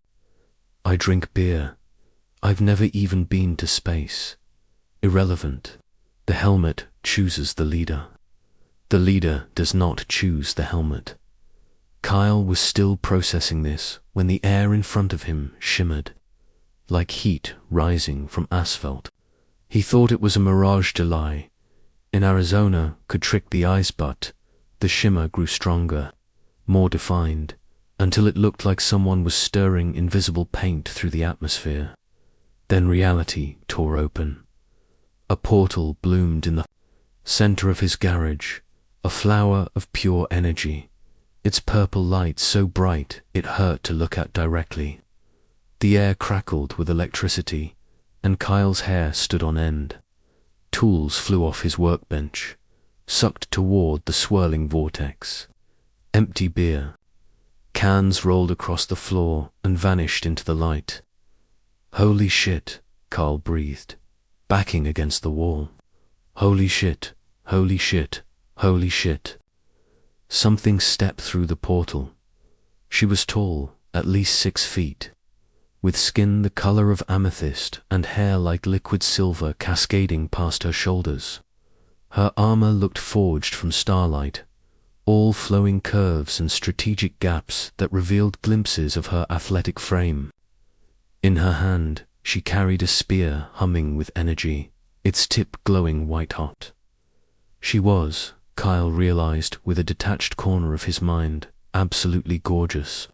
I drink beer. I've never even been to space. Irrelevant. The helmet chooses the leader. The leader does not choose the helmet. Kyle was still processing this when the air in front of him shimmered, like heat rising from asphalt. He thought it was a mirage July. In Arizona could trick the eyes, but the shimmer grew stronger, more defined, until it looked like someone was stirring invisible paint through the atmosphere. Then reality tore open. A portal bloomed in the center of his garage, a flower of pure energy, its purple light so bright it hurt to look at directly. The air crackled with electricity, and Kyle's hair stood on end. Tools flew off his workbench, sucked toward the swirling vortex. Empty beer. Cans rolled across the floor and vanished into the light. Holy shit, Kyle breathed, backing against the wall. Holy shit, holy shit, holy shit. Something stepped through the portal. She was tall, at least 6 feet, with skin the color of amethyst and hair like liquid silver cascading past her shoulders. Her armor looked forged from starlight, all flowing curves and strategic gaps that revealed glimpses of her athletic frame. In her hand, she carried a spear humming with energy, its tip glowing white-hot. She was, Kyle realized with a detached corner of his mind, absolutely gorgeous.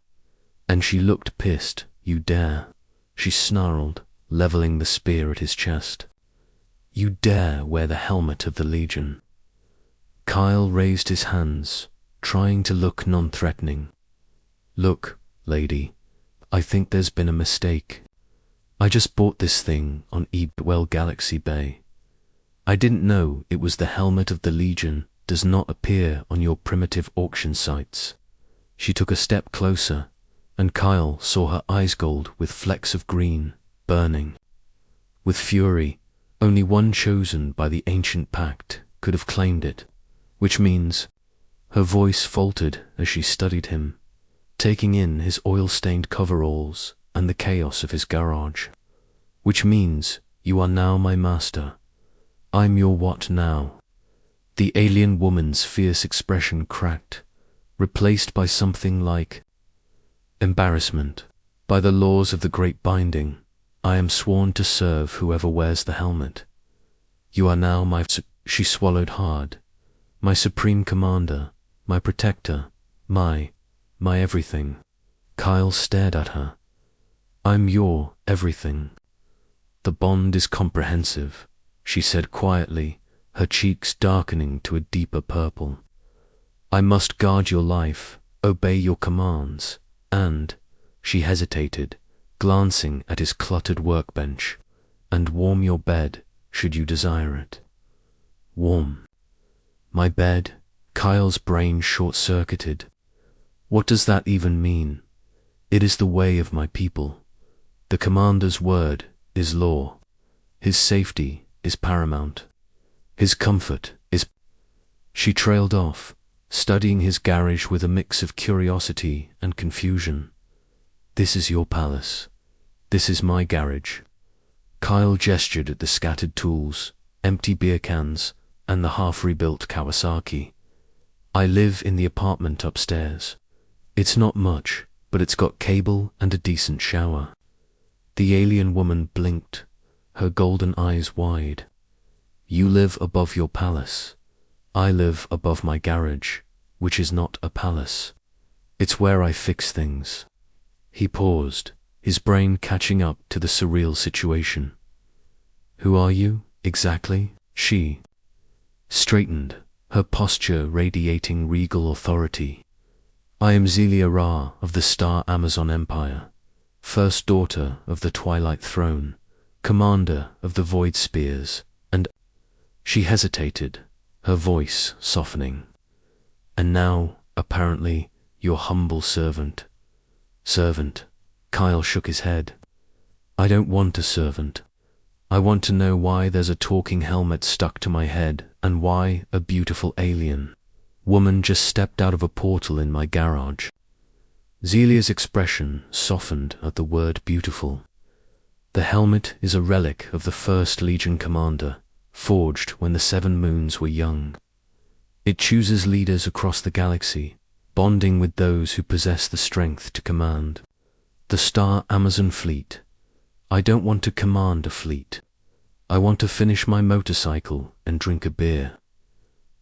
And she looked pissed. You dare, she snarled, leveling the spear at his chest. You dare wear the helmet of the Legion. Kyle raised his hands, trying to look non-threatening. Look, lady, I think there's been a mistake. I just bought this thing on Galaxy Bay. I didn't know it was the helmet of the Legion. Does not appear on your primitive auction sites. She took a step closer, and Kyle saw her eyes gold with flecks of green, burning. With fury, only one chosen by the ancient pact could have claimed it, which means, her voice faltered as she studied him, taking in his oil-stained coveralls and the chaos of his garage. Which means, you are now my master. I'm your what now? The alien woman's fierce expression cracked, replaced by something like embarrassment. By the laws of the Great Binding, I am sworn to serve whoever wears the helmet. You are now my... She swallowed hard. My supreme commander, my protector, my everything. Kyle stared at her. I'm your everything. The bond is comprehensive, she said quietly, her cheeks darkening to a deeper purple. I must guard your life, obey your commands, and, she hesitated, glancing at his cluttered workbench. "And warm your bed, should you desire it." Warm. My bed? Kyle's brain short-circuited. What does that even mean? It is the way of my people. The commander's word is law. His safety is paramount. His comfort is... She trailed off, studying his garage with a mix of curiosity and confusion. "This is your palace. This is my garage." Kyle gestured at the scattered tools, empty beer cans, and the half-rebuilt Kawasaki. "I live in the apartment upstairs. It's not much, but it's got cable and a decent shower." The alien woman blinked, her golden eyes wide. "You live above your palace. I live above my garage, which is not a palace. It's where I fix things." He paused, his brain catching up to the surreal situation. "Who are you, exactly?" She straightened, her posture radiating regal authority. "I am Zelia Ra of the Star Amazon Empire, first daughter of the Twilight Throne, commander of the Void Spears, and..." She hesitated, her voice softening. "And now, apparently, your humble servant." "Servant?" Kyle shook his head. "I don't want a servant. I want to know why there's a talking helmet stuck to my head, and why a beautiful alien woman just stepped out of a portal in my garage." Zelia's expression softened at the word beautiful. "The helmet is a relic of the First Legion commander, forged when the Seven Moons were young. It chooses leaders across the galaxy, bonding with those who possess the strength to command. The Star Amazon fleet. I don't want to command a fleet. I want to finish my motorcycle and drink a beer."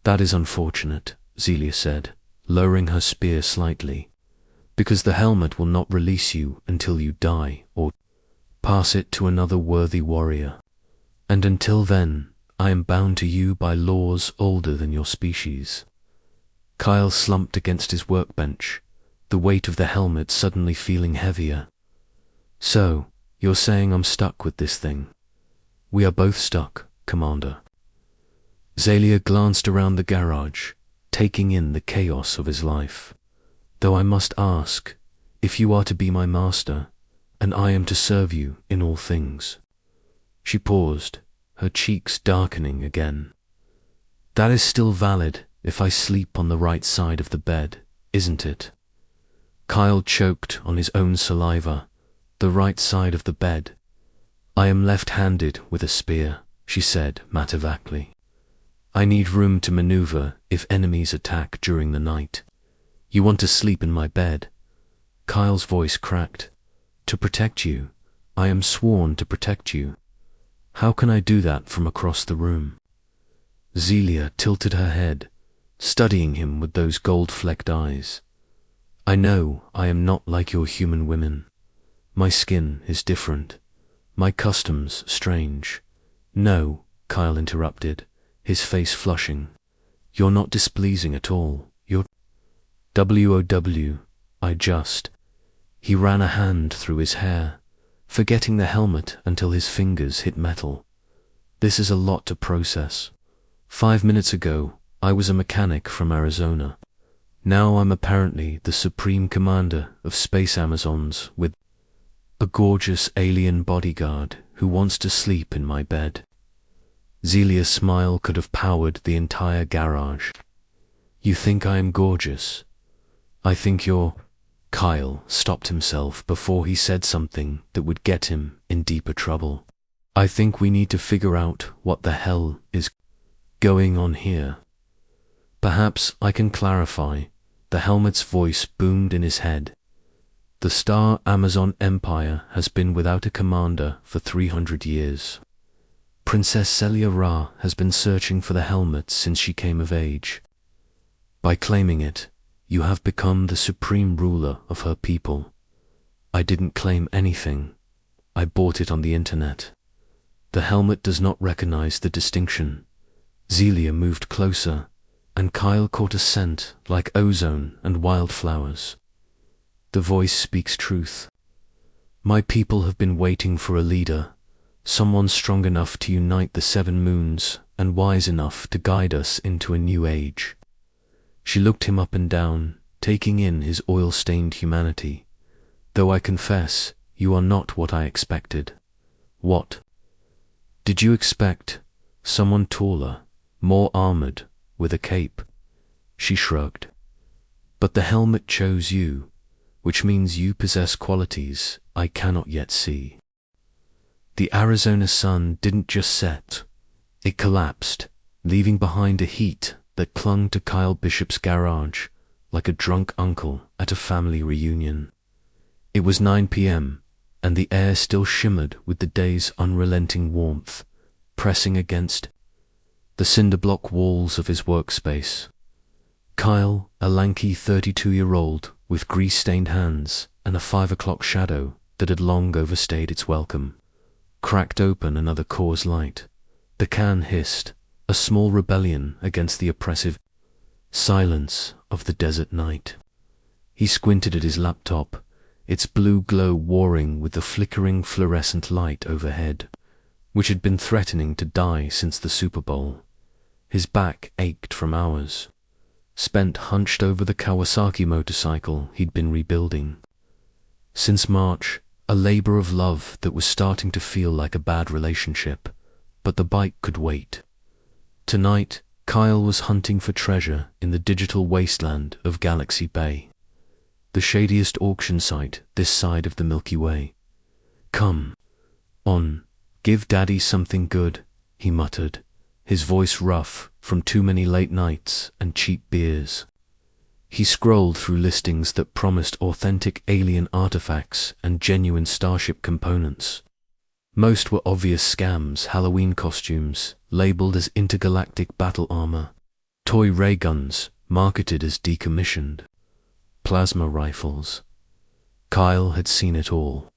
"That is unfortunate," Zelia said, lowering her spear slightly, "because the helmet will not release you until you die or pass it to another worthy warrior. And until then, I am bound to you by laws older than your species." Kyle slumped against his workbench, the weight of the helmet suddenly feeling heavier. "So, you're saying I'm stuck with this thing?" "We are both stuck, Commander." Zelia glanced around the garage, taking in the chaos of his life. "Though I must ask, if you are to be my master, and I am to serve you in all things." She paused, her cheeks darkening again. "That is still valid if I sleep on the right side of the bed, isn't it?" Kyle choked on his own saliva. "The right side of the bed." "I am left-handed with a spear," she said matter-of-factly. "I need room to maneuver if enemies attack during the night." "You want to sleep in my bed?" Kyle's voice cracked. "To protect you. I am sworn to protect you. How can I do that from across the room?" Zelia tilted her head, studying him with those gold-flecked eyes. "I know I am not like your human women. My skin is different. My customs strange." "No," Kyle interrupted, his face flushing. "You're not displeasing at all. You're... WOW, I just..." He ran a hand through his hair, forgetting the helmet until his fingers hit metal. "This is a lot to process. 5 minutes ago, I was a mechanic from Arizona. Now I'm apparently the supreme commander of Space Amazons with a gorgeous alien bodyguard who wants to sleep in my bed." Zelia's smile could have powered the entire garage. "You think I am gorgeous? I think you're..." Kyle stopped himself before he said something that would get him in deeper trouble. "I think we need to figure out what the hell is going on here. Perhaps I can clarify." The helmet's voice boomed in his head. "The Star Amazon Empire has been without a commander for 300 years. Princess Zelia Ra has been searching for the helmet since she came of age. By claiming it, you have become the supreme ruler of her people. I didn't claim anything. I bought it on the internet. The helmet does not recognize the distinction." Zelia moved closer, and Kyle caught a scent like ozone and wildflowers. "The voice speaks truth. My people have been waiting for a leader, someone strong enough to unite the 7 moons and wise enough to guide us into a new age. She looked him up and down, taking in his oil-stained humanity. Though I confess, you are not what I expected. What? Did you expect someone taller, more armored, with a cape? She shrugged. But the helmet chose you, which means you possess qualities I cannot yet see. The Arizona sun didn't just set. It collapsed, leaving behind a heat that clung to Kyle Bishop's garage like a drunk uncle at a family reunion. It was 9 p.m., and the air still shimmered with the day's unrelenting warmth, pressing against the cinder-block walls of his workspace. Kyle, a lanky 32-year-old with grease-stained hands and a 5 o'clock shadow that had long overstayed its welcome, cracked open another Coors Light. The can hissed, a small rebellion against the oppressive silence of the desert night. He squinted at his laptop, its blue glow warring with the flickering fluorescent light overhead, which had been threatening to die since the Super Bowl. His back ached from hours, spent hunched over the Kawasaki motorcycle he'd been rebuilding. Since March, a labor of love that was starting to feel like a bad relationship, but the bike could wait. Tonight, Kyle was hunting for treasure in the digital wasteland of Galaxy Bay, the shadiest auction site this side of the Milky Way. Come on, give Daddy something good, he muttered, his voice rough from too many late nights and cheap beers. He scrolled through listings that promised authentic alien artifacts and genuine Starship components. Most were obvious scams: Halloween costumes, labeled as intergalactic battle armor, toy ray guns, marketed as decommissioned, plasma rifles. Kyle had seen it all,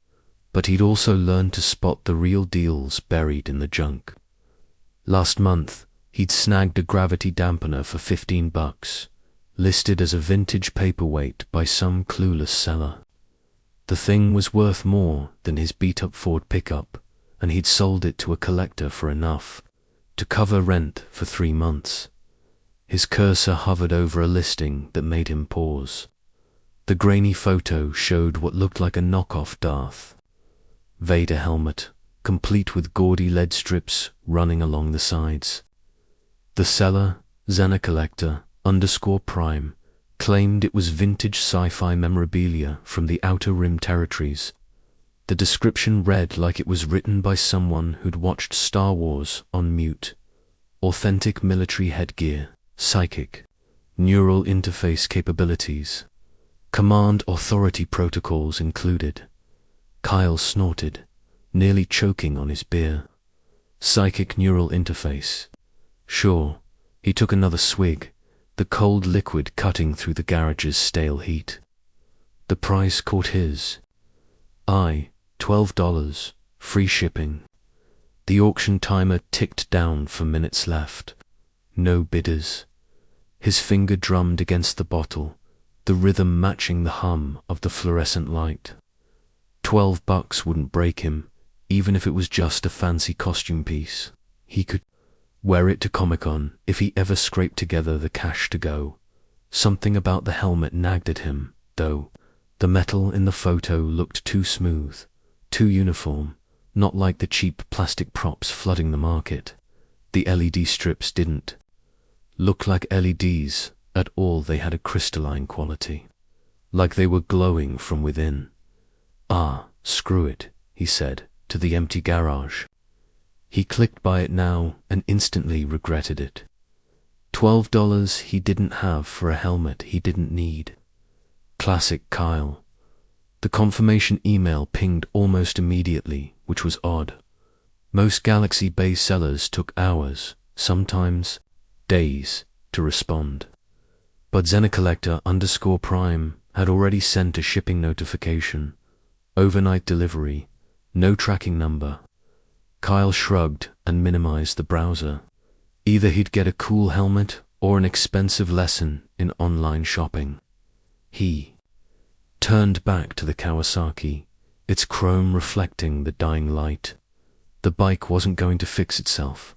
but he'd also learned to spot the real deals buried in the junk. Last month, he'd snagged a gravity dampener for $15, listed as a vintage paperweight by some clueless seller. The thing was worth more than his beat-up Ford pickup, and he'd sold it to a collector for enough to cover rent for 3 months. His cursor hovered over a listing that made him pause. The grainy photo showed what looked like a knockoff Darth Vader helmet, complete with gaudy lead strips running along the sides. The seller, Xenacollector_Prime, claimed it was vintage sci-fi memorabilia from the Outer Rim territories. The description read like it was written by someone who'd watched Star Wars on mute. Authentic military headgear, psychic, neural interface capabilities, command authority protocols included. Kyle snorted, nearly choking on his beer. Psychic neural interface. Sure. He took another swig, the cold liquid cutting through the garage's stale heat. The price caught his eye. $12, free shipping. The auction timer ticked down for minutes left. No bidders. His finger drummed against the bottle, the rhythm matching the hum of the fluorescent light. $12 wouldn't break him, even if it was just a fancy costume piece. He could wear it to Comic-Con if he ever scraped together the cash to go. Something about the helmet nagged at him, though. The metal in the photo looked too smooth, too uniform, not like the cheap plastic props flooding the market. The LED strips didn't look like LEDs at all. They had a crystalline quality, like they were glowing from within. Ah, screw it, he said to the empty garage. He clicked by it now and instantly regretted it. $12 he didn't have for a helmet he didn't need. Classic Kyle. The confirmation email pinged almost immediately, which was odd. Most Galaxy Bay sellers took hours, sometimes days, to respond. But Xenacollector_Prime had already sent a shipping notification. Overnight delivery, no tracking number. Kyle shrugged and minimized the browser. Either he'd get a cool helmet or an expensive lesson in online shopping. He turned back to the Kawasaki, its chrome reflecting the dying light. The bike wasn't going to fix itself.